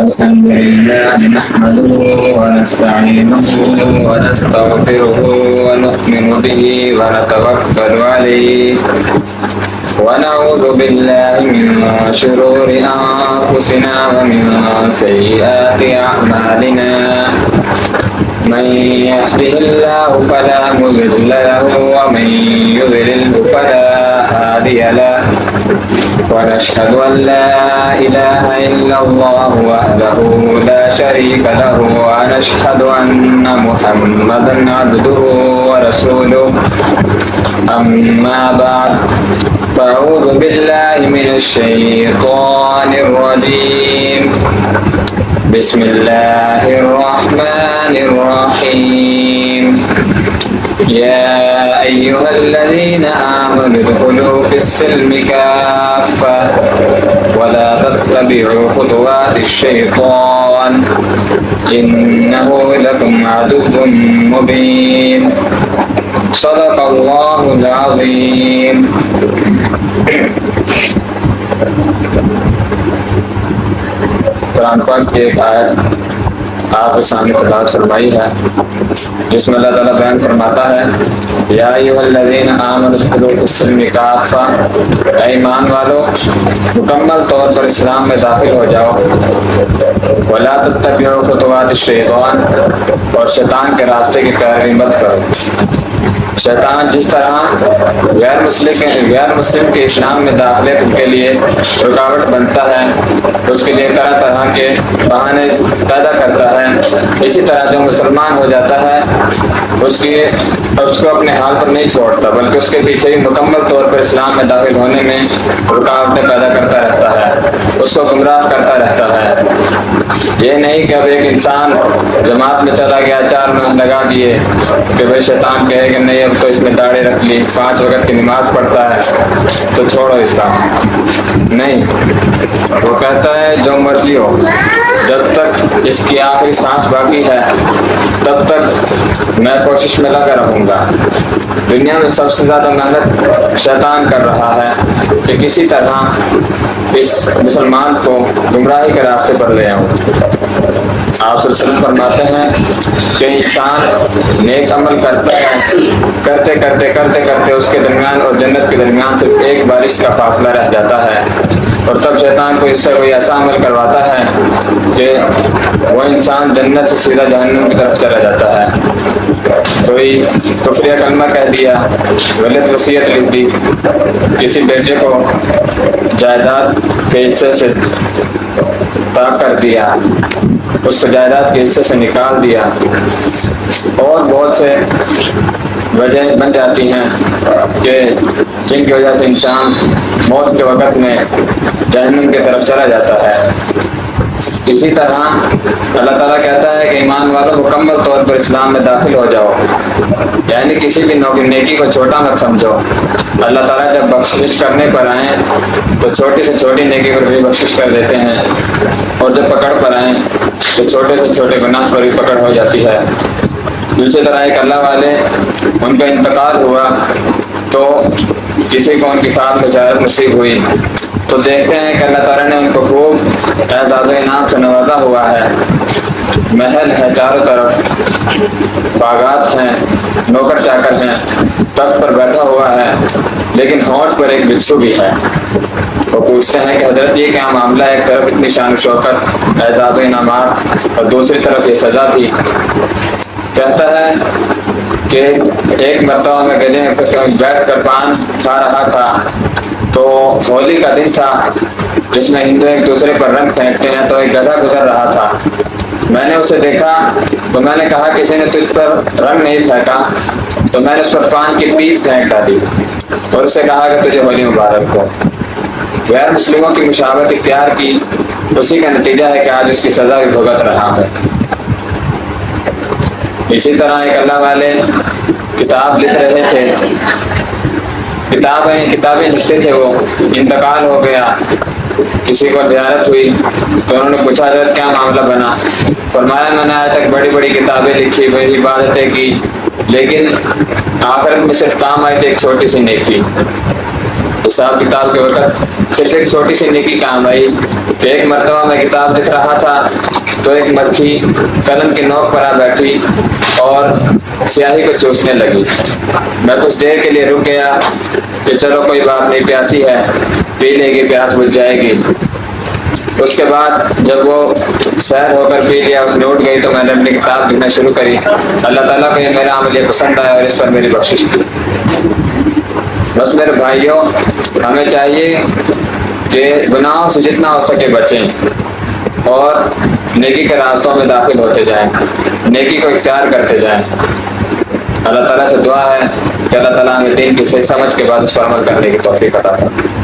الحمد لله نحمده ونستعينه ونستغفره ونؤمن به ونتوكل عليه ونعوذ بالله من شرور أنفسنا ومن سيئات أعمالنا من يهده الله فلا مضل له ومن يضلل فلا هادي له ونشهد أن لا إله إلا الله وحده لا شريك له ونشهد أن محمدا عبده ورسوله أما بعد فأعوذ بالله من الشيطان الرجيم بسم الله الرحمن الرحيم يا أيها الذين آمنوا ادخلوا في السلم كافة ولا تتبعوا خطوات الشيطان إنه لكم عدو مبين صدق الله العظيم. قرآن پاک کی ایک آیت آپ کے سامنے تلاوت فرمائی ہے جس میں اللہ تعالیٰ بیان فرماتا ہے یا ایھا الذین آمنوا ادخلوا فی السلم کافۃ، اے ایمان والو مکمل طور پر اسلام میں داخل ہو جاؤ، ولا تتبعوا خطوات الشیطان، اور شیطان کے راستے کی پیروی مت کرو۔ شیطان جس طرح غیر مسلم کے اسلام میں داخلے کے لیے رکاوٹ بنتا ہے، اس کے لیے طرح طرح کے بہانے پیدا کرتا ہے، اسی طرح جو مسلمان ہو جاتا ہے اس کو اپنے حال پر نہیں چھوڑتا بلکہ اس کے پیچھے بھی مکمل طور پر اسلام میں داخل ہونے میں رکاوٹیں پیدا کرتا رہتا ہے، اس کو گمراہ کرتا رہتا ہے۔ یہ نہیں کہ اب ایک انسان جماعت میں چلا گیا، 4 ماہ لگا دیے کہ بھائی شیطان کہے کہ نہیں اب تو اس میں داڑھی رکھ لی، 5 وقت کی نماز پڑھتا ہے تو چھوڑو اس کا، نہیں، وہ کہتا ہے جو مرضی ہو، جب تک اس کی آخری سانس باقی ہے تب تک میں کوشش میں لگا رہوں گا۔ دنیا میں سب سے زیادہ محنت شیطان کر رہا ہے کہ کسی طرح اس مسلمان کو گمراہی کے راستے پر لے آؤں۔ آپ صلی اللہ علیہ وسلم فرماتے ہیں کہ انسان نیک عمل کرتا ہے، کرتے کرتے اس کے درمیان اور جنت کے درمیان صرف ایک بارش کا فاصلہ رہ جاتا ہے، اور تب شیطان کو اس سے کوئی ایسا عمل کرواتا ہے کہ وہ انسان جنت سے سیدھا جہنم کی طرف چلا جاتا ہے۔ کوئی کفریہ کلمہ کہہ دیا، غلط وصیت لکھ دی، کسی بیٹے کو جائیداد کے حصے سے طاق کر دیا، اس کو جائیداد کے حصے سے نکال دیا، اور بہت سے وجہ بن جاتی ہیں کہ جن کی وجہ سے انسان موت کے وقت میں جہنم کی طرف چلا جاتا ہے۔ اسی طرح اللہ تعالیٰ کہتا ہے کہ ایمان والوں مکمل طور پر اسلام میں داخل ہو جاؤ، یعنی کسی بھی نیکی کو چھوٹا مت سمجھو۔ اللہ تعالیٰ جب بخشش کرنے پر آئیں تو چھوٹی سے چھوٹی نیکی پر بھی بخشش کر دیتے ہیں، اور جب پکڑ پر آئیں تو چھوٹے سے چھوٹے گناہ پر بھی پکڑ ہو جاتی ہے۔ دوسری طرح ایک اللہ والے، ان کا انتقال ہوا تو کسی کو ان کی خاص بشارت نصیب ہوئی تو دیکھتے ہیں کہ اللہ تعالیٰ نے ان کو خوب اعزاز و انعام سے نوازا ہوا ہے، محل ہے چاروں طرف، باغات ہیں، نوکر چاکر ہیں، تخت پر بیٹھا ہوا ہے، لیکن ہونٹ پر ایک بچھو بھی ہے۔ وہ پوچھتے ہیں کہ حضرت یہ کیا معاملہ ہے، ایک طرف اتنی شان و شوکت، اعزاز و انعامات، اور دوسری طرف یہ سزا بھی۔ کہتا ہے کہ ایک مرتبہ میں گلے میں بیٹھ کر پان کھا رہا تھا تو ہولی کا دن تھا جس میں ہندو ایک دوسرے پر رنگ پھینکتے ہیں، تو ایک گدھا گزر رہا تھا، میں نے اسے دیکھا تو میں نے کہا کسی نے تجھ پر رنگ نہیں پھینکا، تو میں نے اس پر پان کی پیپ پھینک ڈالی اور اسے کہا کہ تجھے ہولی مبارک ہو۔ غیر مسلموں کی مشابہت اختیار کی، اسی کا نتیجہ ہے کہ آج اس کی سزا بھی بھگت رہا ہے۔ اسی طرح ایک اللہ والے کتاب لکھ رہے تھے، کتابیں لکھتے تھے، وہ انتقال ہو گیا، کسی کو زیارت ہوئی تو انہوں نے پوچھا حضرت کیا معاملہ بنا؟ فرمایا میں نے آج تک بڑی بڑی کتابیں لکھی، بڑی عبادتیں کی، لیکن آخرت میں صرف کام آئی تھی ایک چھوٹی سی نیکی۔ حساب کتاب کے وقت صرف ایک چھوٹی سی نیکی کام آئی کہ ایک مرتبہ میں کتاب لکھ رہا تھا تو ایک مکھی قلم کی نوک پر آ بیٹھی اور سیاہی کو چوسنے لگی۔ میں کچھ دیر کے لیے رک گیا کہ چلو کوئی بات نہیں، پیاسی ہے، پی لے گی، پیاس بجھ جائے گی۔ اس کے بعد جب وہ سیر ہو کر پی لیا، اس نے اٹھ گئی تو میں نے اپنی کتاب لکھنا شروع کری۔ اللہ تعالیٰ کو یہ میرا عمل یہ پسند آیا اور اس پر میری بخشش کی۔ بس میرے بھائیوں، ہمیں چاہیے کہ گناہوں سے جتنا ہو سکے بچیں اور نیکی کے راستوں میں داخل ہوتے جائیں، نیکی کو اختیار کرتے جائیں۔ اللہ تعالیٰ سے دعا ہے کہ اللہ تعالیٰ ہمیں دین کی صحیح سمجھ کے بعد اس پر عمل کرنے کی توفیق عطا فرمائے۔